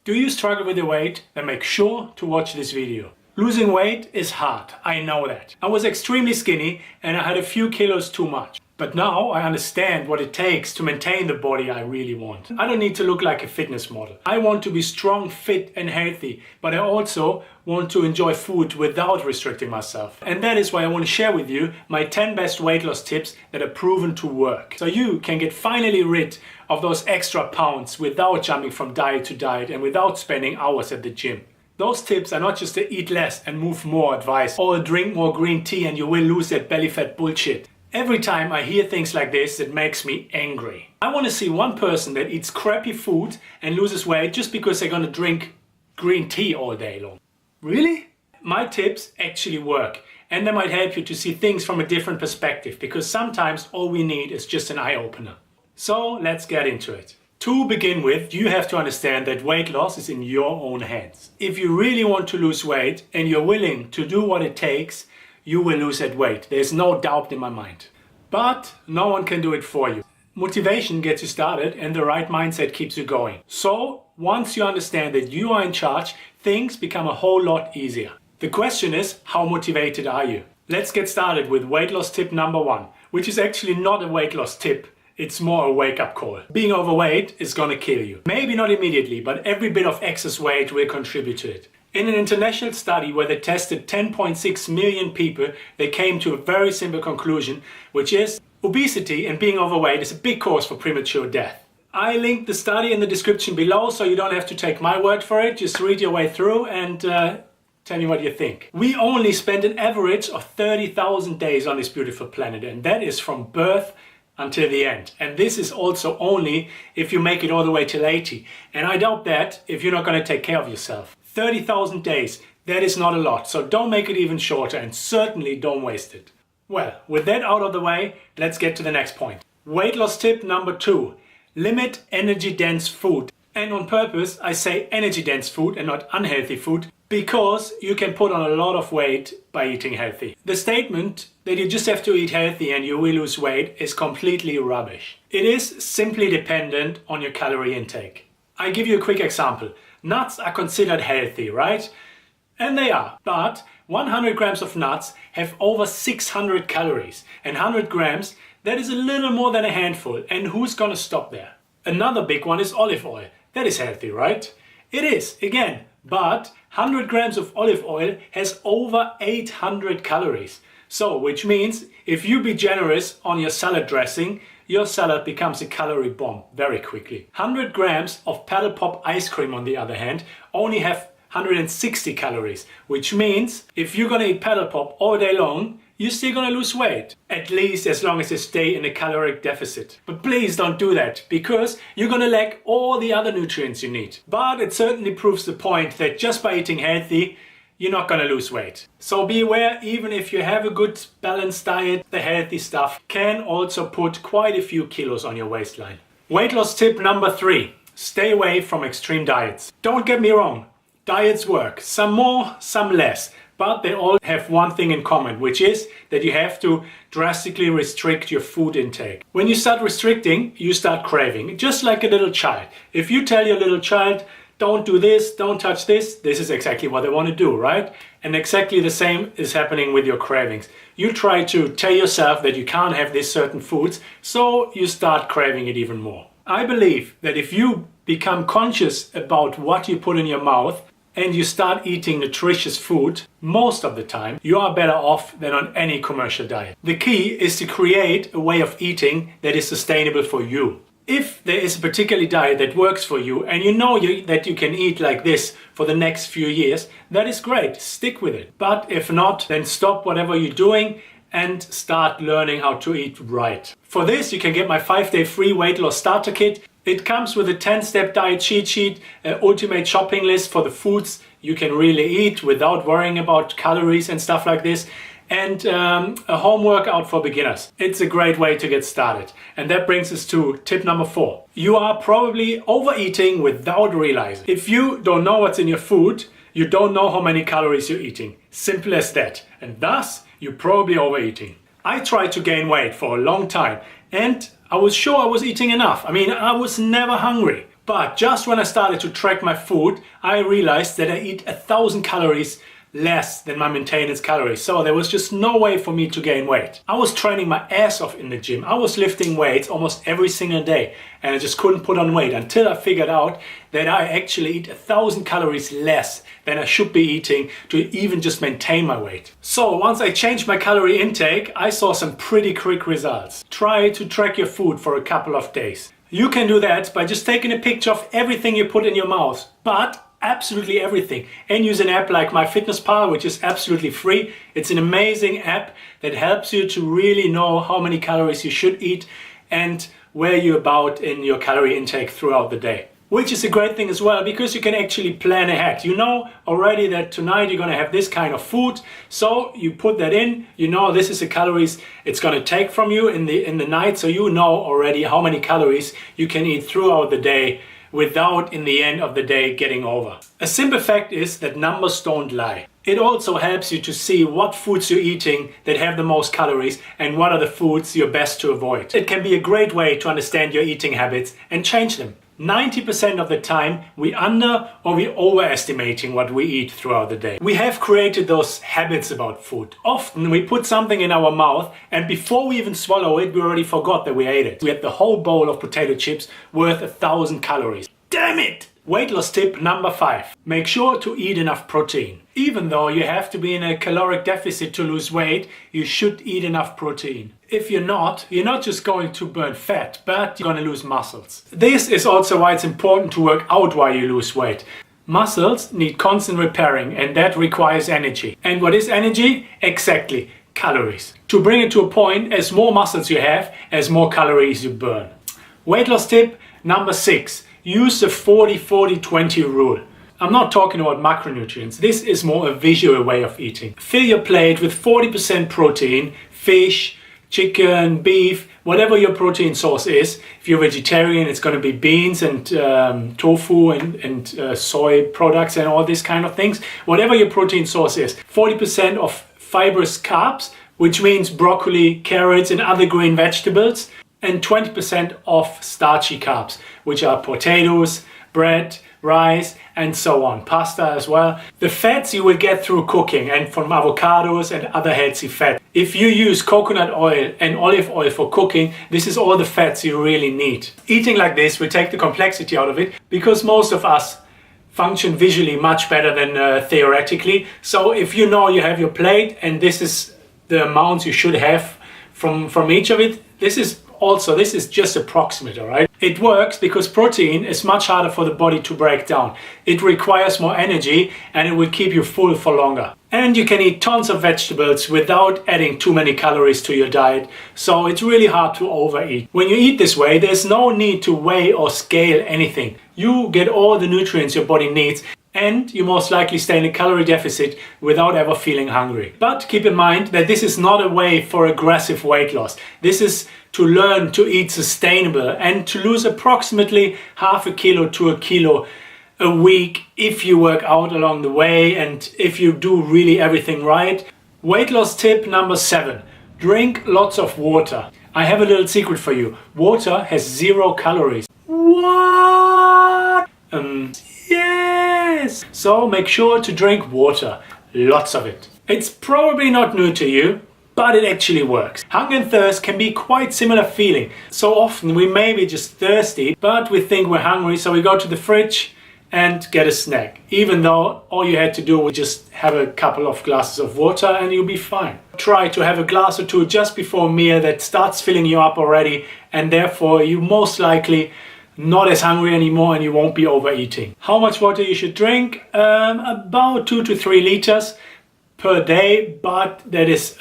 Do you struggle with your weight? Then make sure to watch this video. Losing weight is hard, I know that. I was extremely skinny and I had a few kilos too much. But now I understand what it takes to maintain the body I really want. I don't need to look like a fitness model. I want to be strong, fit and healthy, but I also want to enjoy food without restricting myself. And that is why I want to share with you my 10 best weight loss tips that are proven to work. So you can get finally rid of those extra pounds without jumping from diet to diet and without spending hours at the gym. Those tips are not just the eat less and move more advice or drink more green tea and you will lose that belly fat bullshit. Every time I hear things like this, it makes me angry. I want to see one person that eats crappy food and loses weight just because they're gonna drink green tea all day long. Really? My tips actually work and they might help you to see things from a different perspective because sometimes all we need is just an eye-opener. So let's get into it. To begin with, you have to understand that weight loss is in your own hands. If you really want to lose weight and you're willing to do what it takes, you will lose that weight. There's no doubt in my mind. But no one can do it for you. Motivation gets you started and the right mindset keeps you going. So once you understand that you are in charge, things become a whole lot easier. The question is, how motivated are you? Let's get started with weight loss tip number 1, which is actually not a weight loss tip. It's more a wake-up call. Being overweight is gonna kill you. Maybe not immediately, but every bit of excess weight will contribute to it. In an international study where they tested 10.6 million people, they came to a very simple conclusion, which is obesity and being overweight is a big cause for premature death. I linked the study in the description below, so you don't have to take my word for it. Just read your way through and tell me what you think. We only spend an average of 30,000 days on this beautiful planet, and that is from birth until the end. And this is also only if you make it all the way till 80. And I doubt that if you're not going to take care of yourself. 30,000 days, that is not a lot. So don't make it even shorter and certainly don't waste it. Well, with that out of the way, let's get to the next point. Weight loss tip number 2. Limit energy dense food. And on purpose, I say energy dense food and not unhealthy food because you can put on a lot of weight by eating healthy. The statement that you just have to eat healthy and you will lose weight is completely rubbish. It is simply dependent on your calorie intake. I give you a quick example. Nuts are considered healthy, right? And they are, but 100 grams of nuts have over 600 calories and 100 grams, that is a little more than a handful. And who's gonna stop there? Another big one is olive oil. That is healthy, right? It is, again, but 100 grams of olive oil has over 800 calories. So, which means if you be generous on your salad dressing, your salad becomes a calorie bomb very quickly. 100 grams of Paddle Pop ice cream, on the other hand, only have 160 calories, which means if you're gonna eat Paddle Pop all day long, you're still gonna lose weight. At least as long as you stay in a caloric deficit. But please don't do that, because you're gonna lack all the other nutrients you need. But it certainly proves the point that just by eating healthy, you're not gonna lose weight. So be aware, even if you have a good balanced diet, the healthy stuff can also put quite a few kilos on your waistline. Weight loss tip number 3. Stay away from extreme diets. Don't get me wrong, diets work. Some more, some less. But they all have one thing in common, which is that you have to drastically restrict your food intake. When you start restricting, you start craving, just like a little child. If you tell your little child, don't do this, don't touch this, this is exactly what they want to do, right? And exactly the same is happening with your cravings. You try to tell yourself that you can't have these certain foods, so you start craving it even more. I believe that if you become conscious about what you put in your mouth and you start eating nutritious food, most of the time, you are better off than on any commercial diet. The key is to create a way of eating that is sustainable for you. If there is a particular diet that works for you and you know that you can eat like this for the next few years, that is great, stick with it. But if not, then stop whatever you're doing and start learning how to eat right. For this, you can get my 5-day free weight loss starter kit. It comes with a 10-step diet cheat sheet, an ultimate shopping list for the foods you can really eat without worrying about calories and stuff like this, and a home workout for beginners. It's a great way to get started. And that brings us to tip number 4. You are probably overeating without realizing. If you don't know what's in your food, you don't know how many calories you're eating. Simple as that. And thus, you're probably overeating. I tried to gain weight for a long time and I was sure I was eating enough. I mean, I was never hungry. But just when I started to track my food, I realized that I eat 1,000 calories less than my maintenance calories. So there was just no way for me to gain weight. I was training my ass off in the gym. I was lifting weights almost every single day and I just couldn't put on weight until I figured out that I actually eat 1,000 calories less than I should be eating to even just maintain my weight. So once I changed my calorie intake, I saw some pretty quick results. Try to track your food for a couple of days. You can do that by just taking a picture of everything you put in your mouth, but absolutely everything, and use an app like MyFitnessPal, which is absolutely free. It's an amazing app that helps you to really know how many calories you should eat and where you're about in your calorie intake throughout the day. Which is a great thing as well, because you can actually plan ahead. You know already that tonight you're going to have this kind of food, so you put that in. You know this is the calories it's going to take from you in the night, so you know already how many calories you can eat throughout the day without in the end of the day getting over. A simple fact is that numbers don't lie. It also helps you to see what foods you're eating that have the most calories and what are the foods you're best to avoid. It can be a great way to understand your eating habits and change them. 90% of the time we under or we overestimating what we eat throughout the day. We have created those habits about food. Often we put something in our mouth and before we even swallow it, we already forgot that we ate it. We had the whole bowl of potato chips worth 1,000 calories. Damn it! Weight loss tip number 5. Make sure to eat enough protein. Even though you have to be in a caloric deficit to lose weight, you should eat enough protein. If you're not just going to burn fat, but you're going to lose muscles. This is also why it's important to work out while you lose weight. Muscles need constant repairing and that requires energy. And what is energy? Exactly, calories. To bring it to a point, as more muscles you have, as more calories you burn. Weight loss tip number 6. Use the 40-40-20 rule. I'm not talking about macronutrients. This is more a visual way of eating. Fill your plate with 40% protein, fish, chicken, beef, whatever your protein source is. If you're vegetarian, it's going to be beans and tofu and soy products and all these kind of things. Whatever your protein source is. 40% of fibrous carbs, which means broccoli, carrots and other green vegetables. And 20% of starchy carbs, which are potatoes, bread, rice, and so on. Pasta as well. The fats you will get through cooking and from avocados and other healthy fat. If you use coconut oil and olive oil for cooking, this is all the fats you really need. Eating like this will take the complexity out of it because most of us function visually much better than theoretically. So if you know you have your plate and this is the amounts you should have from each of it, this is just approximate, all right? It works because protein is much harder for the body to break down. It requires more energy and it will keep you full for longer. And you can eat tons of vegetables without adding too many calories to your diet, so it's really hard to overeat. When you eat this way, there's no need to weigh or scale anything. You get all the nutrients your body needs and you most likely stay in a calorie deficit without ever feeling hungry. But keep in mind that this is not a way for aggressive weight loss. This is to learn to eat sustainable and to lose approximately half a kilo to a kilo a week if you work out along the way and if you do really everything right. Weight loss tip number 7. Drink lots of water. I have a little secret for you. Water has 0 calories. What? Yes! So make sure to drink water. Lots of it. It's probably not new to you, but it actually works. Hunger and thirst can be quite similar feeling. So often we may be just thirsty, but we think we're hungry, so we go to the fridge and get a snack. Even though all you had to do was just have a couple of glasses of water and you'll be fine. Try to have a glass or two just before a meal that starts filling you up already, and therefore you most likely not as hungry anymore and you won't be overeating. How much water you should drink? About 2 to 3 liters per day, but that is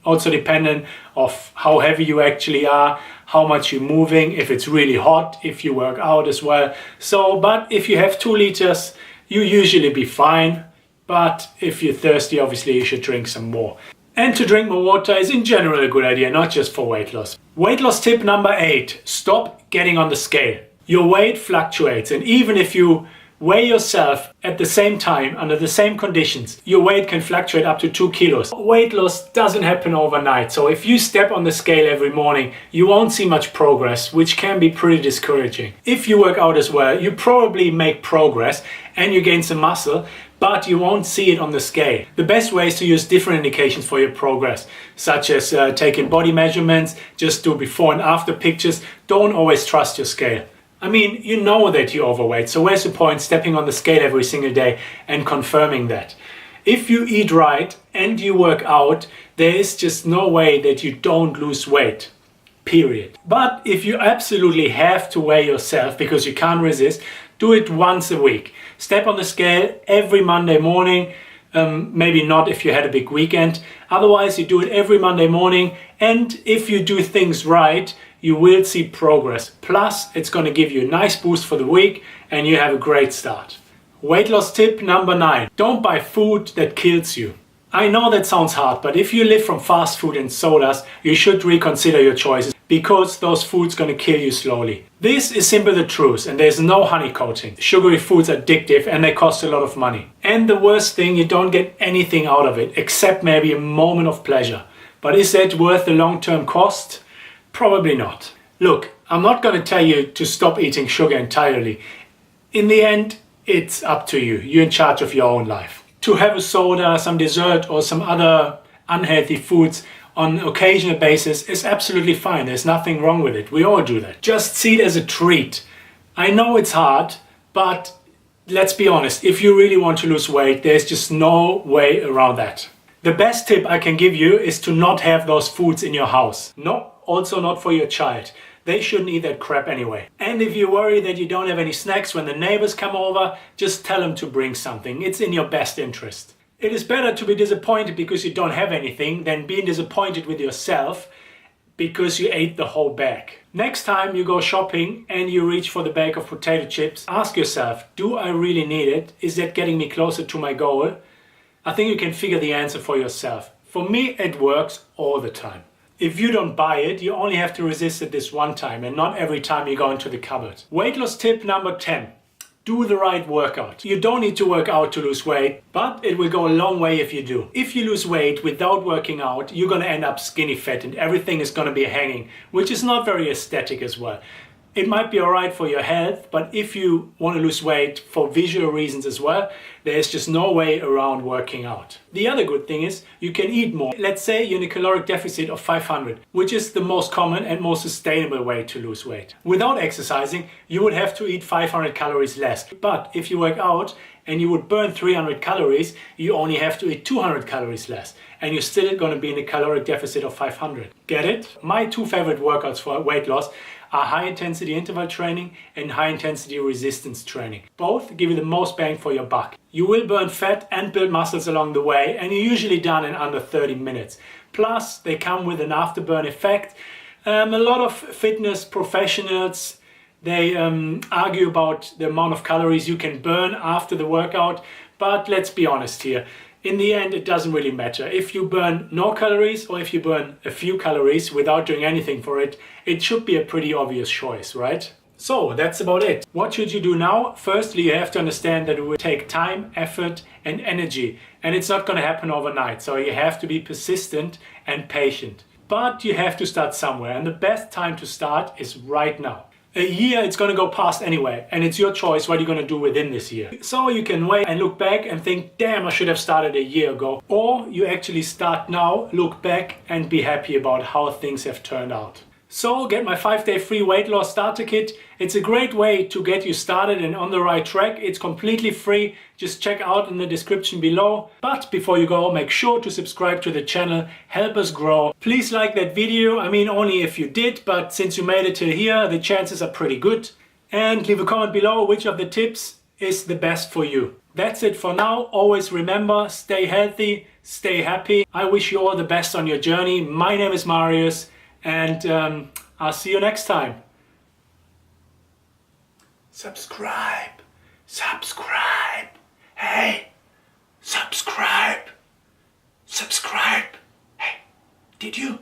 also dependent of how heavy you actually are, how much you're moving, if it's really hot, if you work out as well. So, but if you have 2 liters, you usually be fine. But if you're thirsty, obviously you should drink some more. And to drink more water is in general a good idea, not just for weight loss. Weight loss tip number 8, stop getting on the scale. Your weight fluctuates, and even if you Weigh yourself at the same time, under the same conditions. Your weight can fluctuate up to 2 kilos. Weight loss doesn't happen overnight, so if you step on the scale every morning, you won't see much progress, which can be pretty discouraging. If you work out as well, you probably make progress and you gain some muscle, but you won't see it on the scale. The best way is to use different indications for your progress, such as taking body measurements, just do before and after pictures. Don't always trust your scale. I mean, you know that you're overweight, so where's the point stepping on the scale every single day and confirming that? If you eat right and you work out, there is just no way that you don't lose weight, period. But if you absolutely have to weigh yourself because you can't resist, do it once a week. Step on the scale every Monday morning, maybe not if you had a big weekend. Otherwise, you do it every Monday morning, and if you do things right, you will see progress. Plus, it's going to give you a nice boost for the week and you have a great start. Weight loss tip number 9. Don't buy food that kills you. I know that sounds hard, but if you live from fast food and sodas, you should reconsider your choices because those foods going to kill you slowly. This is simply the truth and there's no honey coating. Sugary foods are addictive and they cost a lot of money. And the worst thing, you don't get anything out of it except maybe a moment of pleasure. But is that worth the long-term cost? Probably not. Look, I'm not going to tell you to stop eating sugar entirely. In the end, it's up to you. You're in charge of your own life. To have a soda, some dessert or some other unhealthy foods on an occasional basis is absolutely fine. There's nothing wrong with it. We all do that. Just see it as a treat. I know it's hard, but let's be honest. If you really want to lose weight, there's just no way around that. The best tip I can give you is to not have those foods in your house. No. Also not for your child. They shouldn't eat that crap anyway. And if you worry that you don't have any snacks when the neighbors come over, just tell them to bring something. It's in your best interest. It is better to be disappointed because you don't have anything than being disappointed with yourself because you ate the whole bag. Next time you go shopping and you reach for the bag of potato chips, ask yourself, do I really need it? Is that getting me closer to my goal? I think you can figure the answer for yourself. For me, it works all the time. If you don't buy it, you only have to resist it this one time and not every time you go into the cupboard. Weight loss tip number 10. Do the right workout. You don't need to work out to lose weight, but it will go a long way if you do. If you lose weight without working out, you're going to end up skinny fat and everything is going to be hanging, which is not very aesthetic as well. It might be alright for your health, but if you want to lose weight for visual reasons as well, there's just no way around working out. The other good thing is you can eat more. Let's say you're in a caloric deficit of 500, which is the most common and most sustainable way to lose weight. Without exercising, you would have to eat 500 calories less. But if you work out and you would burn 300 calories, you only have to eat 200 calories less. And you're still going to be in a caloric deficit of 500. Get it? My 2 favorite workouts for weight loss are high intensity interval training and high intensity resistance training. Both give you the most bang for your buck. You will burn fat and build muscles along the way and you're usually done in under 30 minutes. Plus they come with an afterburn effect. A lot of fitness professionals, they argue about the amount of calories you can burn after the workout, but let's be honest here. In the end, it doesn't really matter. If you burn no calories or if you burn a few calories without doing anything for it, it should be a pretty obvious choice, right? So that's about it. What should you do now? Firstly, you have to understand that it will take time, effort and energy, and it's not going to happen overnight. So you have to be persistent and patient. But you have to start somewhere, and the best time to start is right now. A year it's going to go past anyway, and it's your choice what you're going to do within this year. So you can wait and look back and think, damn, I should have started a year ago. Or you actually start now, look back and be happy about how things have turned out. So get my 5-day free weight loss starter kit. It's a great way to get you started and on the right track. It's completely free. Just check out in the description below. But before you go, make sure to subscribe to the channel. Help us grow. Please like that video. I mean, only if you did, but since you made it till here, the chances are pretty good. And leave a comment below which of the tips is the best for you. That's it for now. Always remember, stay healthy, stay happy. I wish you all the best on your journey. My name is Marius. And I'll see you next time. Subscribe. Subscribe. Hey, subscribe. Subscribe. Hey, did you?